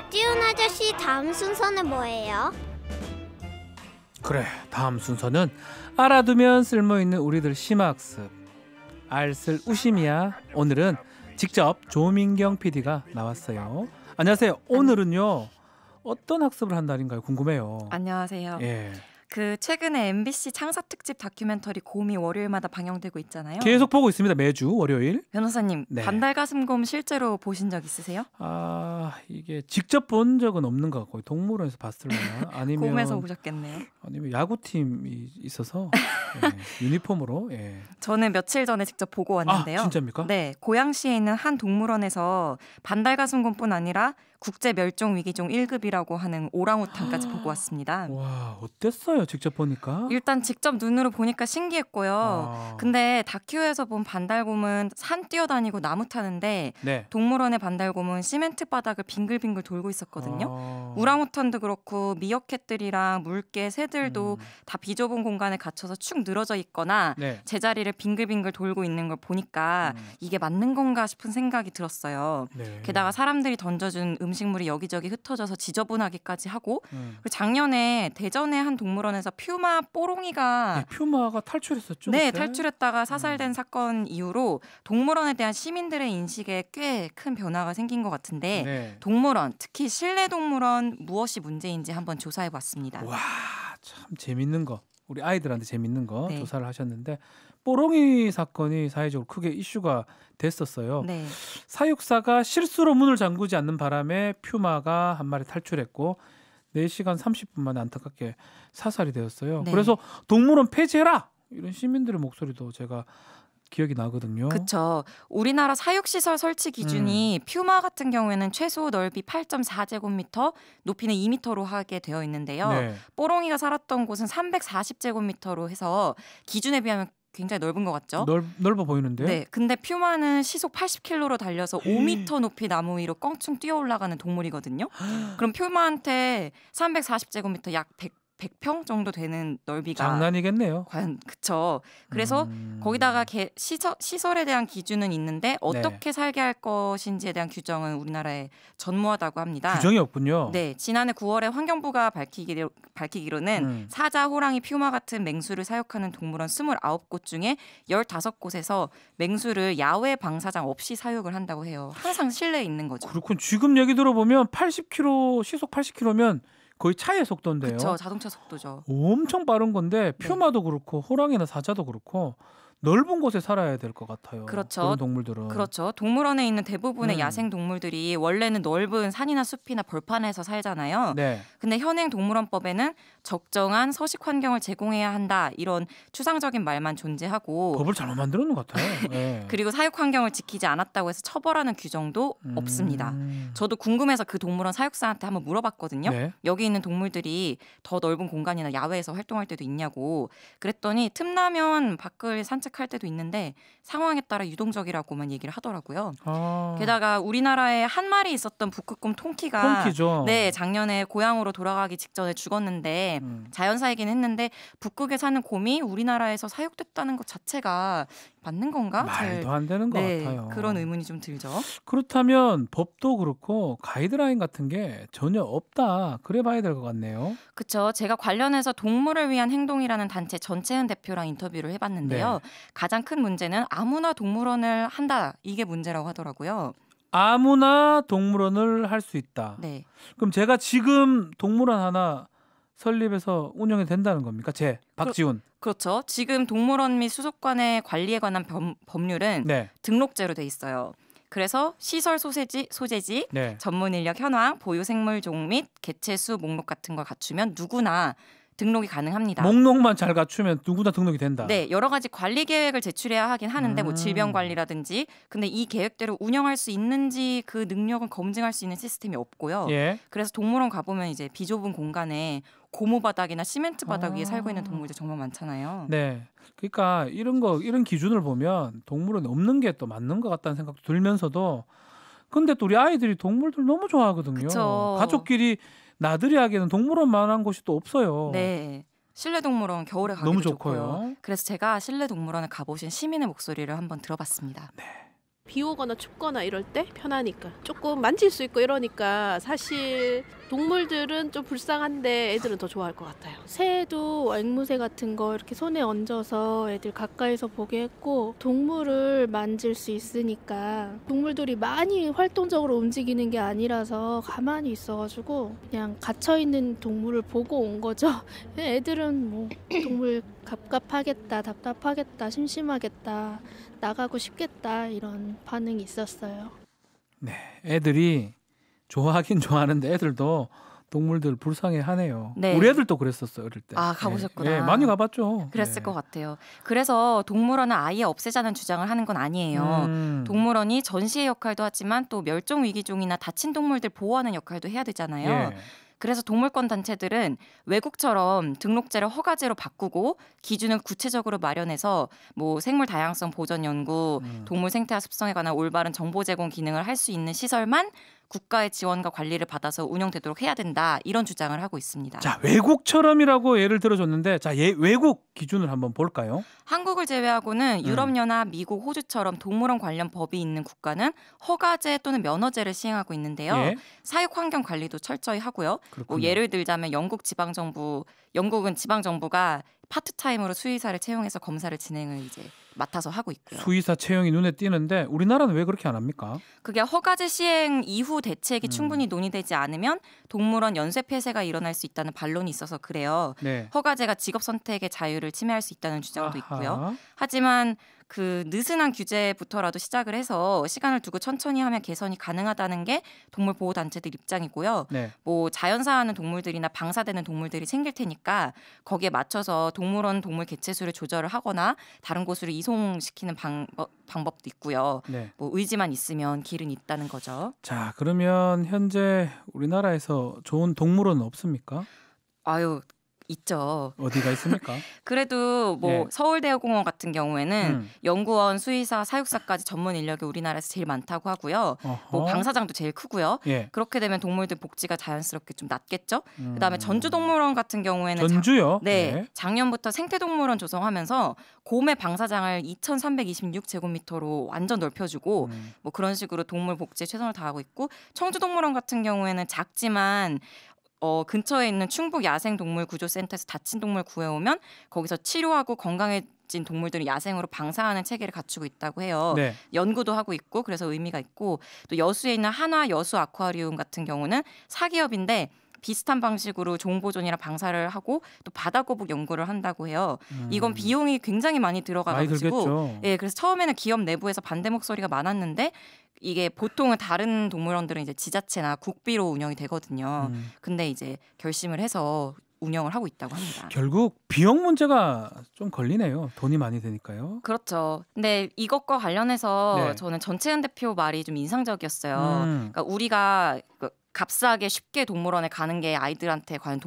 박지훈 아저씨, 다음 순서는 뭐예요? 그래, 다음 순서는 알아두면 쓸모있는 우리들 심학습 알쓸 우심이야. 오늘은 직접 조민경 PD가 나왔어요. 안녕하세요. 오늘은요 어떤 학습을 한 날인가요? 궁금해요. 안녕하세요. 예. 최근에 MBC 창사 특집 다큐멘터리 곰이 월요일마다 방영되고 있잖아요. 계속 보고 있습니다. 매주 월요일. 변호사님, 네. 반달가슴곰 실제로 보신 적 있으세요? 이게 직접 본 적은 없는 것 같고 동물원에서 봤을래나 아니면 곰에서 보셨겠네요. 아니면 야구팀이 있어서 유니폼으로. 예. 저는 며칠 전에 직접 보고 왔는데요. 진짜입니까? 네, 고양시에 있는 한 동물원에서 반달가슴곰뿐 아니라 국제 멸종 위기종 1급이라고 하는 오랑우탄까지 보고 왔습니다. 와, 어땠어요? 직접 보니까? 일단 직접 눈으로 보니까 신기했고요. 근데 다큐에서 본 반달곰은 산 뛰어다니고 나무 타는데 네. 동물원의 반달곰은 시멘트 바닥을 빙글빙글 돌고 있었거든요. 우랑우탄도 그렇고 미어캣들이랑 물개, 새들도 다 비좁은 공간에 갇혀서 축 늘어져 있거나 네. 제자리를 빙글빙글 돌고 있는 걸 보니까 이게 맞는 건가 싶은 생각이 들었어요. 네. 게다가 사람들이 던져준 음식물이 여기저기 흩어져서 지저분하기까지 하고 그리고 작년에 대전의 한 동물원에서 퓨마 뽀롱이가 퓨마가 탈출했었죠? 네, 그때? 탈출했다가 사살된 사건 이후로 동물원에 대한 시민들의 인식에 꽤 큰 변화가 생긴 것 같은데 네. 동물원, 특히 실내 동물원 무엇이 문제인지 한번 조사해봤습니다. 와, 참 재밌는 거. 우리 아이들한테 재밌는 거 네. 조사를 하셨는데 뽀롱이 사건이 사회적으로 크게 이슈가 됐었어요. 네. 사육사가 실수로 문을 잠그지 않는 바람에 퓨마가 한 마리 탈출했고 4시간 30분 만에 안타깝게 사살이 되었어요. 네. 그래서 동물원 폐지해라! 이런 시민들의 목소리도 제가 기억이 나거든요. 그렇죠. 우리나라 사육시설 설치 기준이 퓨마 같은 경우에는 최소 넓이 8.4제곱미터, 높이는 2m로 하게 되어 있는데요. 네. 뽀롱이가 살았던 곳은 340제곱미터로 해서 기준에 비하면 굉장히 넓은 것 같죠? 넓어 보이는데요? 네. 근데 퓨마는 시속 80km로 달려서 5m 높이 나무 위로 껑충 뛰어 올라가는 동물이거든요. 그럼 퓨마한테 340제곱미터 약 100평 정도 되는 넓이가 장난이겠네요. 과연 그쵸. 그래서 거기다가 시설에 대한 기준은 있는데 어떻게 살게 할 것인지에 대한 규정은 우리나라에 전무하다고 합니다. 규정이 없군요. 네, 지난해 9월에 환경부가 밝히기로는 사자, 호랑이, 퓨마 같은 맹수를 사육하는 동물원 29곳 중에 15곳에서 맹수를 야외 방사장 없이 사육을 한다고 해요. 항상 실내에 있는 거죠. 그렇군. 지금 얘기 들어보면 80km, 시속 80km면 거의 차의 속도인데요. 그렇죠. 자동차 속도죠. 엄청 빠른 건데 퓨마도 그렇고 호랑이나 사자도 그렇고 넓은 곳에 살아야 될 것 같아요. 그렇죠. 그런 동물들은. 그렇죠. 동물원에 있는 대부분의 야생 동물들이 원래는 넓은 산이나 숲이나 벌판에서 살잖아요. 네. 근데 현행 동물원법에는 적정한 서식 환경을 제공해야 한다. 이런 추상적인 말만 존재하고 법을 잘못 만들어 놓은 것 같아요. 네. 그리고 사육 환경을 지키지 않았다고 해서 처벌하는 규정도 없습니다. 저도 궁금해서 그 동물원 사육사한테 한번 물어봤거든요. 네. 여기 있는 동물들이 더 넓은 공간이나 야외에서 활동할 때도 있냐고. 그랬더니 틈나면 밖을 산책할 때도 있는데 상황에 따라 유동적이라고만 얘기를 하더라고요. 게다가 우리나라에 한 마리 있었던 북극곰 통키가 통키죠. 네, 작년에 고향으로 돌아가기 직전에 죽었는데 자연사이긴 했는데 북극에 사는 곰이 우리나라에서 사육됐다는 것 자체가 맞는 건가? 말도 안 되는 것 같아요. 그런 의문이 좀 들죠. 그렇다면 법도 그렇고 가이드라인 같은 게 전혀 없다. 그래 봐야 될 것 같네요. 그렇죠. 제가 관련해서 동물을 위한 행동이라는 단체 전채은 대표랑 인터뷰를 해봤는데요. 네. 가장 큰 문제는 아무나 동물원을 한다. 이게 문제라고 하더라고요. 아무나 동물원을 할 수 있다. 네. 그럼 제가 지금 동물원 하나 설립해서 운영이 된다는 겁니까? 박지훈. 그렇죠. 지금 동물원 및 수족관의 관리에 관한 법률은 네. 등록제로 돼 있어요. 그래서 시설 소재지, 네. 전문 인력 현황, 보유 생물종 및 개체수 목록 같은 걸 갖추면 누구나 등록이 가능합니다. 목록만 잘 갖추면 누구나 등록이 된다. 네, 여러 가지 관리 계획을 제출해야 하긴 하는데 뭐 질병 관리라든지 근데 이 계획대로 운영할 수 있는지 그 능력을 검증할 수 있는 시스템이 없고요. 예. 그래서 동물원 가보면 이제 비좁은 공간에 고무 바닥이나 시멘트 바닥 위에 살고 있는 동물들 정말 많잖아요. 네. 그러니까 이런 기준을 보면 동물원에 없는 게 또 맞는 것 같다는 생각도 들면서도 근데 또 우리 아이들이 동물들 너무 좋아하거든요. 그쵸. 가족끼리 나들이 하기에는 동물원만한 곳이 또 없어요. 네. 실내 동물원 겨울에 가기도 너무 좋고요. 좋고요. 그래서 제가 실내 동물원을 가보신 시민의 목소리를 한번 들어봤습니다. 네. 비 오거나 춥거나 이럴 때 편하니까 조금 만질 수 있고 이러니까 사실 동물들은 좀 불쌍한데 애들은 더 좋아할 것 같아요. 새도 앵무새 같은 거 이렇게 손에 얹어서 애들 가까이서 보게 했고 동물을 만질 수 있으니까 동물들이 많이 활동적으로 움직이는 게 아니라서 가만히 있어가지고 그냥 갇혀있는 동물을 보고 온 거죠. 애들은 뭐 동물 갑갑하겠다, 답답하겠다, 심심하겠다, 나가고 싶겠다 이런 반응이 있었어요. 네, 애들이 좋아하긴 좋아하는데 애들도 동물들 불쌍해하네요. 네. 우리 애들도 그랬었어요 어릴 때. 아, 가보셨구나. 네, 많이 가봤죠. 그랬을 네. 것 같아요. 그래서 동물원을 아예 없애자는 주장을 하는 건 아니에요. 동물원이 전시의 역할도 하지만 또 멸종 위기종이나 다친 동물들 보호하는 역할도 해야 되잖아요. 예. 그래서 동물권 단체들은 외국처럼 등록제를 허가제로 바꾸고 기준을 구체적으로 마련해서 뭐 생물 다양성 보전 연구, 동물 생태와 습성에 관한 올바른 정보 제공 기능을 할 수 있는 시설만 국가의 지원과 관리를 받아서 운영되도록 해야 된다. 이런 주장을 하고 있습니다. 자, 외국처럼이라고 예를 들어줬는데 자, 외국 기준을 한번 볼까요? 한국을 제외하고는 유럽연합, 미국, 호주처럼 동물원 관련 법이 있는 국가는 허가제 또는 면허제를 시행하고 있는데요. 예. 사육 환경 관리도 철저히 하고요. 뭐 그렇군요. 예를 들자면 영국은 지방정부가 파트타임으로 수의사를 채용해서 검사를 진행을 이제 맡아서 하고 있고요. 수의사 채용이 눈에 띄는데 우리나라는 왜 그렇게 안 합니까? 그게 허가제 시행 이후 대책이 충분히 논의되지 않으면 동물원 연쇄 폐쇄가 일어날 수 있다는 반론이 있어서 그래요. 네. 허가제가 직업 선택의 자유를 침해할 수 있다는 주장도 있고요. 아하. 하지만 그 느슨한 규제부터라도 시작을 해서 시간을 두고 천천히 하면 개선이 가능하다는 게 동물 보호 단체들 입장이고요. 네. 뭐 자연사하는 동물들이나 방사되는 동물들이 생길 테니까 거기에 맞춰서 동물원 동물 개체수를 조절을 하거나 다른 곳으로 이송시키는 방법도 있고요. 네. 뭐 의지만 있으면 길은 있다는 거죠. 자, 그러면 현재 우리나라에서 좋은 동물원은 없습니까? 아유, 있죠. 어디가 있습니까? 그래도 뭐 예. 서울대학공원 같은 경우에는 음. 연구원, 수의사, 사육사까지 전문 인력이 우리나라에서 제일 많다고 하고요. 뭐 어허. 방사장도 제일 크고요. 예. 그렇게 되면 동물들 복지가 자연스럽게 좀 낮겠죠. 그다음에 전주동물원 같은 경우에는 전주요? 네, 작년부터 생태동물원 조성하면서 곰의 방사장을 2,326제곱미터로 완전 넓혀주고 뭐 그런 식으로 동물 복지에 최선을 다하고 있고 청주동물원 같은 경우에는 작지만 근처에 있는 충북 야생동물구조센터에서 다친 동물 구해오면 거기서 치료하고 건강해진 동물들을 야생으로 방사하는 체계를 갖추고 있다고 해요. 네. 연구도 하고 있고 그래서 의미가 있고 또 여수에 있는 한화 여수 아쿠아리움 같은 경우는 사기업인데 비슷한 방식으로 종보존이나 방사를 하고 또 바다거북 연구를 한다고 해요. 이건 비용이 굉장히 많이 많이 들어가가지고 들겠죠. 예, 그래서 처음에는 기업 내부에서 반대 목소리가 많았는데 이게 보통은 다른 동물원들은 이제 지자체나 국비로 운영이 되거든요. 근데 이제 결심을 해서 운영을 하고 있다고 합니다. 결국 비용 문제가 좀 걸리네요. 돈이 많이 드니까요. 그렇죠. 근데 이것과 관련해서 네. 저는 전채은 대표 말이 좀 인상적이었어요. 그러니까 우리가 값싸게 쉽게 동물원에 가는 게 아이들한테 과연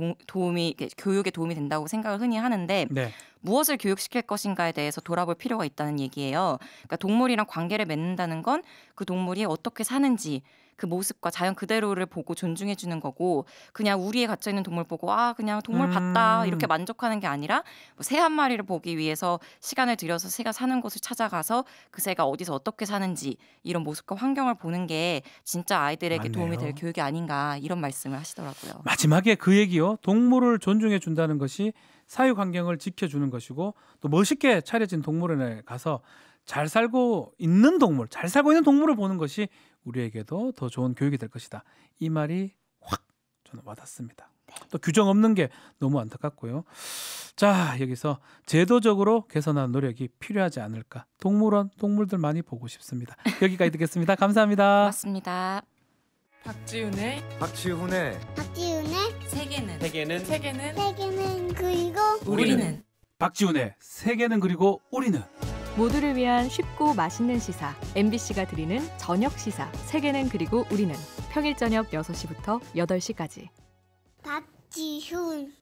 교육에 도움이 된다고 생각을 흔히 하는데 네. 무엇을 교육시킬 것인가에 대해서 돌아볼 필요가 있다는 얘기예요. 그러니까 동물이랑 관계를 맺는다는 건 그 동물이 어떻게 사는지 그 모습과 자연 그대로를 보고 존중해 주는 거고 그냥 우리에 갇혀 있는 동물 보고 그냥 동물 봤다 이렇게 만족하는 게 아니라 뭐 새 한 마리를 보기 위해서 시간을 들여서 새가 사는 곳을 찾아가서 그 새가 어디서 어떻게 사는지 이런 모습과 환경을 보는 게 진짜 아이들에게 맞네요. 도움이 될 교육이 아닌가 이런 말씀을 하시더라고요. 마지막에 그 얘기요. 동물을 존중해 준다는 것이 사육 환경을 지켜주는 것이고 또 멋있게 차려진 동물원에 가서 잘 살고 있는 동물을 보는 것이 우리에게도 더 좋은 교육이 될 것이다. 이 말이 확 저는 와닿습니다. 또 규정 없는 게 너무 안타깝고요. 자, 여기서 제도적으로 개선하는 노력이 필요하지 않을까. 동물원, 동물들 많이 보고 싶습니다. 여기까지 듣겠습니다. 감사합니다. 고맙습니다. 박지훈의 박지훈의 세계는 그리고 우리는 박지훈의 세계는 그리고 우리는 모두를 위한 쉽고 맛있는 시사 MBC가 드리는 저녁 시사 세계는 그리고 우리는 평일 저녁 6시부터 8시까지 박지훈